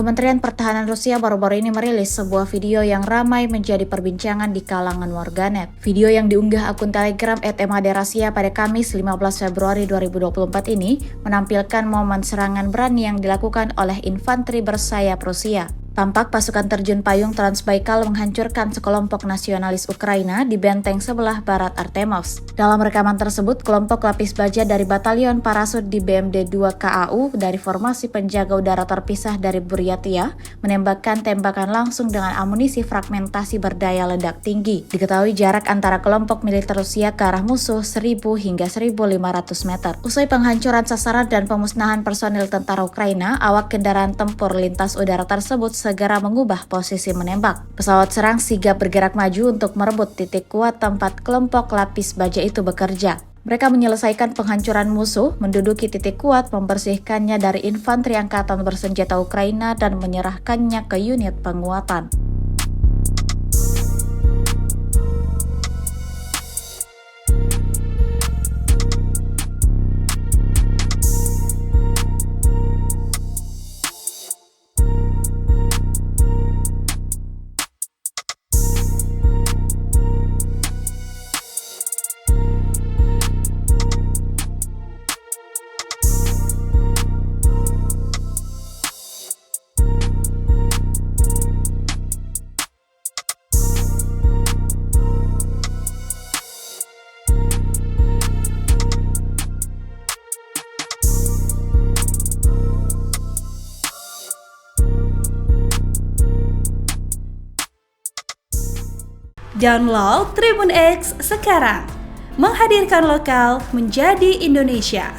Kementerian Pertahanan Rusia baru-baru ini merilis sebuah video yang ramai menjadi perbincangan di kalangan warganet. Video yang diunggah akun Telegram @mhdrusia pada Kamis 15 Februari 2024 ini menampilkan momen serangan berani yang dilakukan oleh infanteri bersayap Rusia. Tampak pasukan terjun payung Transbaikal menghancurkan sekelompok nasionalis Ukraina di benteng sebelah barat Artemovsk. Dalam rekaman tersebut, kelompok lapis baja dari Batalion Parasut di BMD 2 KAU dari formasi penjaga udara terpisah dari Buryatia menembakkan tembakan langsung dengan amunisi fragmentasi berdaya ledak tinggi. Diketahui jarak antara kelompok militer Rusia ke arah musuh 1000 hingga 1500 meter. Usai penghancuran sasaran dan pemusnahan personil tentara Ukraina, awak kendaraan tempur lintas udara tersebut segera mengubah posisi menembak. Pesawat serang sigap bergerak maju untuk merebut titik kuat tempat kelompok lapis baja itu bekerja. Mereka menyelesaikan penghancuran musuh, menduduki titik kuat, membersihkannya dari infanteri angkatan bersenjata Ukraina dan menyerahkannya ke unit penguatan. Download Tribun X sekarang, menghadirkan lokal menjadi Indonesia.